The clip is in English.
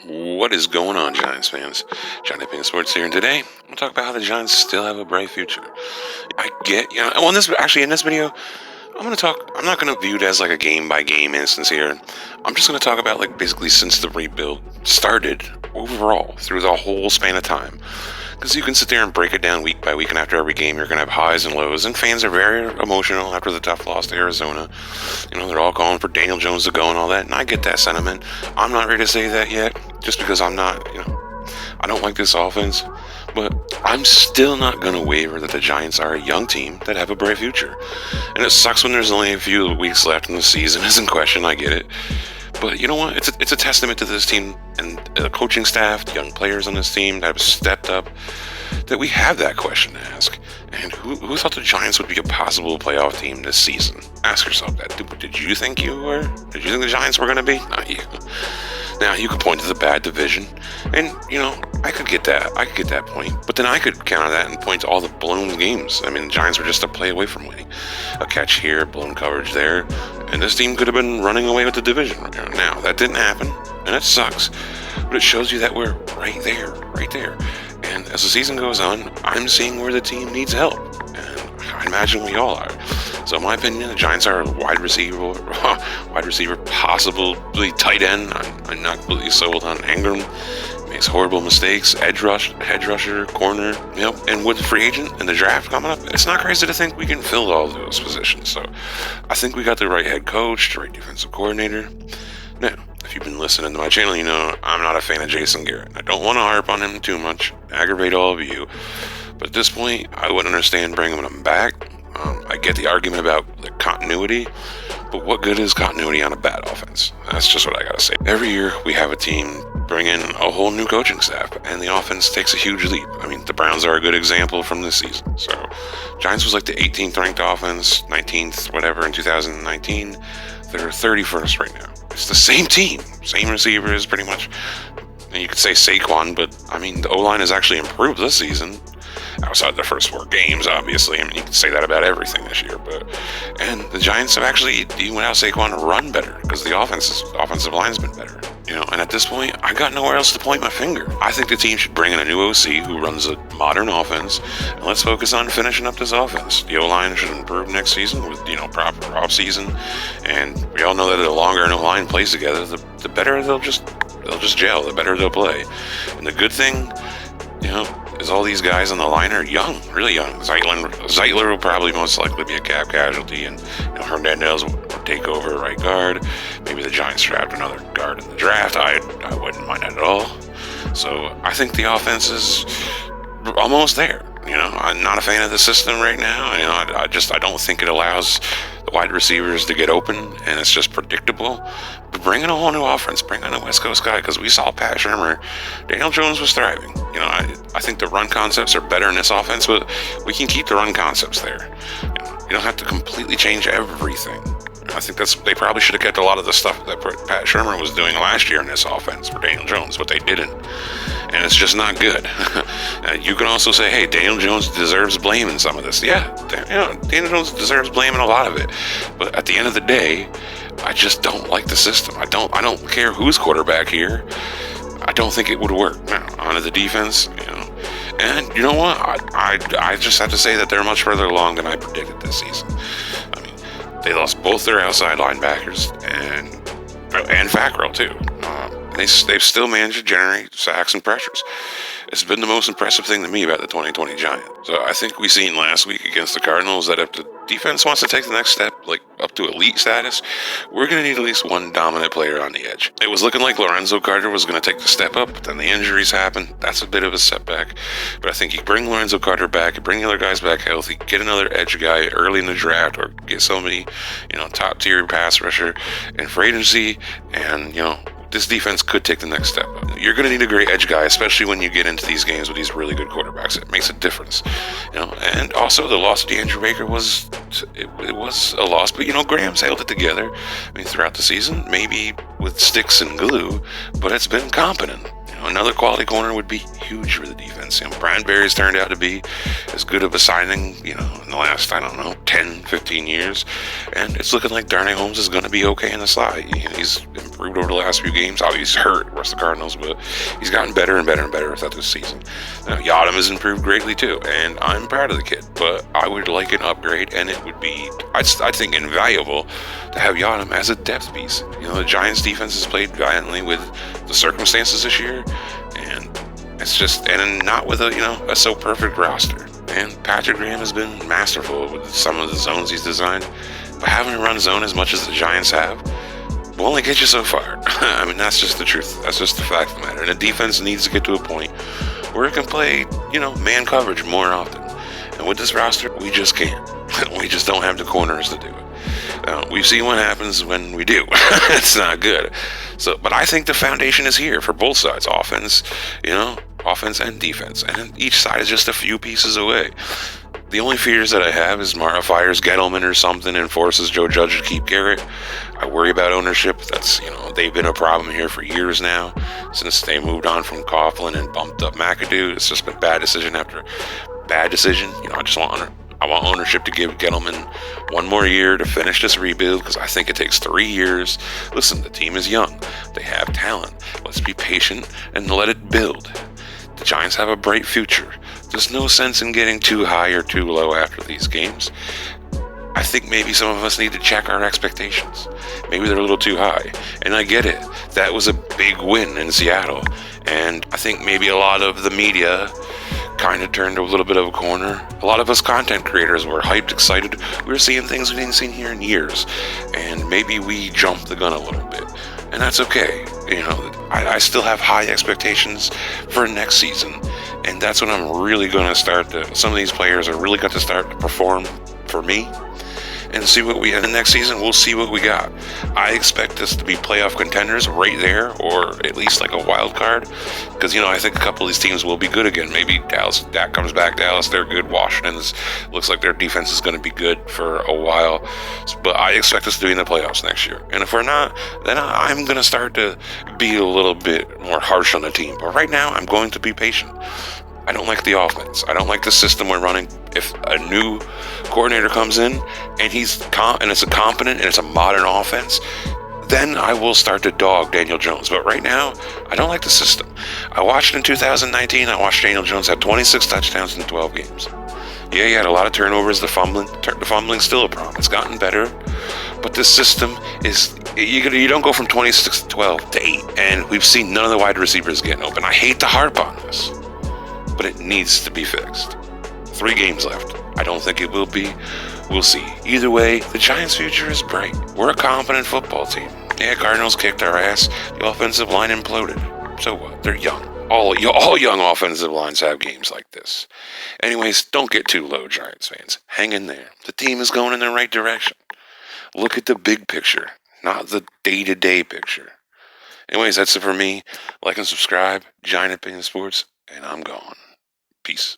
What is going on, Giants fans? Johnny Pink Sports here, and today I'm going to talk about how the Giants still have a bright future. I get, well, in this video, I'm not going to view it as like a game by game instance here. I'm just going to talk about like basically since the rebuild started overall through the whole span of time. Because you can sit there and break it down week by week, and after every game, you're going to have highs and lows. And fans are very emotional after the tough loss to Arizona. They're all calling for Daniel Jones to go and all that, and I get that sentiment. I'm not ready to say that yet, just because I don't like this offense. But I'm still not going to waver that the Giants are a young team that have a bright future. And it sucks when there's only a few weeks left in the season is in question, I get it. But you know what? It's a testament to this team and the coaching staff, the young players on this team that have stepped up, that we have that question to ask. And who thought the Giants would be a possible playoff team this season? Ask yourself that. Did you think you were? Did you think the Giants were going to be? Not you. Now, you could point to the bad division, and, I could get that point. But then I could counter that and point to all the blown games. I mean, the Giants were just a play away from winning. A catch here, blown coverage there, and this team could have been running away with the division. Now, that didn't happen, and it sucks, but it shows you that we're right there. And as the season goes on, I'm seeing where the team needs help, and I imagine we all are. So in my opinion, the Giants are a wide receiver, possibly tight end. I'm not completely sold on Ingram. Makes horrible mistakes. Edge rusher, corner, and with the free agent and the draft coming up, it's not crazy to think we can fill all those positions. So I think we got the right head coach, the right defensive coordinator. Now, if you've been listening to my channel, you know I'm not a fan of Jason Garrett. I don't want to harp on him too much, aggravate all of you. But at this point, I wouldn't understand bringing him back. I get the argument about the continuity, but what good is continuity on a bad offense? That's just what I gotta say. Every year we have a team bring in a whole new coaching staff, and the offense takes a huge leap. I mean, the Browns are a good example from this season. So, Giants was like the 18th ranked offense, 19th, whatever, in 2019. They're 31st right now. It's the same team, same receivers, pretty much. And you could say Saquon, but I mean, the O-line has actually improved this season. Outside the first 4 games, obviously. I mean, you can say that about everything this year. And the Giants have actually, even without Saquon, run better because the offensive line's been better. And at this point, I got nowhere else to point my finger. I think the team should bring in a new OC who runs a modern offense, and let's focus on finishing up this offense. The O-line should improve next season with, proper off-season, and we all know that the longer an O-line plays together, the better they'll just gel, the better they'll play. And the good thing, is all these guys on the line are young, really young. Zeitler will probably most likely be a cap casualty, and Hernandez will take over right guard. Maybe the Giants draft another guard in the draft. I wouldn't mind that at all. So I think the offense is almost there. I'm not a fan of the system right now. I don't think it allows the wide receivers to get open, and it's just predictable. But bring in a whole new offense, bring in a West Coast guy, because we saw Pat Shurmur. Daniel Jones was thriving. I think the run concepts are better in this offense, but we can keep the run concepts there. You don't have to completely change everything. I think they probably should have kept a lot of the stuff that Pat Shurmur was doing last year in this offense for Daniel Jones, but they didn't. And it's just not good. You can also say, hey, Daniel Jones deserves blame in some of this. Yeah, Daniel Jones deserves blame in a lot of it. But at the end of the day, I just don't like the system. I don't care who's quarterback here. I don't think it would work. Now, onto the defense, And you know what? I just have to say that they're much further along than I predicted this season. I mean, they lost both their outside linebackers and Fackrell too. They've still managed to generate sacks and pressures. It's been the most impressive thing to me about the 2020 Giants. So I think we seen last week against the Cardinals that if the defense wants to take the next step, like up to elite status, we're going to need at least one dominant player on the edge. It was looking like Lorenzo Carter was going to take the step up, but then the injuries happened. That's a bit of a setback. But I think you bring Lorenzo Carter back, you bring the other guys back healthy, get another edge guy early in the draft, or get somebody, top tier pass rusher in free agency, and, this defense could take the next step up. You're going to need a great edge guy, especially when you get into these games with these really good quarterbacks. It makes a difference, And also, the loss of DeAndre Baker was a loss, but Graham's held it together. I mean, throughout the season, maybe with sticks and glue, but it's been competent. Another quality corner would be huge for the defense. Brian Berry's turned out to be as good of a signing, in the last, 10, 15 years. And it's looking like Darnay Holmes is going to be okay in the slot. He's improved over the last few games. Obviously, he's hurt, rest of the Cardinals, but he's gotten better and better and better throughout this season. Now, Yadam has improved greatly too, and I'm proud of the kid, but I would like an upgrade, and it would be, I think, invaluable to have Yadam as a depth piece. The Giants defense has played valiantly with the circumstances this year, and it's just, and not with a so perfect roster. And Patrick Graham has been masterful with some of the zones he's designed, but having to run zone as much as the Giants have will only get you so far. That's just the truth. That's just the fact of the matter. And the defense needs to get to a point where it can play, man coverage more often. And with this roster, we just can't. We just don't have the corners to do it. We've seen what happens when we do. It's not good. But I think the foundation is here for both sides, offense and defense. And each side is just a few pieces away. The only fears that I have is Mara fires Gettleman or something and forces Joe Judge to keep Garrett. I worry about ownership. That's, they've been a problem here for years now, since they moved on from Coughlin and bumped up McAdoo. It's just been bad decision after bad decision. I want ownership to give Gettleman one more year to finish this rebuild, because I think it takes 3 years. Listen, the team is young. They have talent. Let's be patient and let it build. The Giants have a bright future. There's no sense in getting too high or too low after these games. I think maybe some of us need to check our expectations. Maybe they're a little too high. And I get it. That was a big win in Seattle. And I think maybe a lot of the media kind of turned to a little bit of a corner. A lot of us content creators were hyped, excited. We were seeing things we hadn't seen here in years. And maybe we jumped the gun a little bit. And that's okay. I still have high expectations for next season. And that's when I'm really going to start some of these players are really going to start to perform for me. And see what in the next season, we'll see what we got. I expect us to be playoff contenders right there, or at least like a wild card. Because, I think a couple of these teams will be good again. Maybe Dak comes back. Dallas, they're good. Washington's looks like their defense is going to be good for a while. But I expect us to be in the playoffs next year. And if we're not, then I'm going to start to be a little bit more harsh on the team. But right now, I'm going to be patient. I don't like the offense. I don't like the system we're running. If a new coordinator comes in and and it's a competent and it's a modern offense, then I will start to dog Daniel Jones. But right now, I don't like the system. I watched in 2019. I watched Daniel Jones have 26 touchdowns in 12 games. Yeah, he had a lot of turnovers. The fumbling's still a problem. It's gotten better. But this system is, you don't go from 26 to 12 to 8. And we've seen none of the wide receivers getting open. I hate to harp on this, but it needs to be fixed. 3 games left. I don't think it will be. We'll see. Either way, the Giants' future is bright. We're a competent football team. Yeah, Cardinals kicked our ass. The offensive line imploded. So what? They're young. All young offensive lines have games like this. Anyways, don't get too low, Giants fans. Hang in there. The team is going in the right direction. Look at the big picture, not the day-to-day picture. Anyways, that's it for me. Like and subscribe. Giant Opinion Sports, and I'm gone. Peace.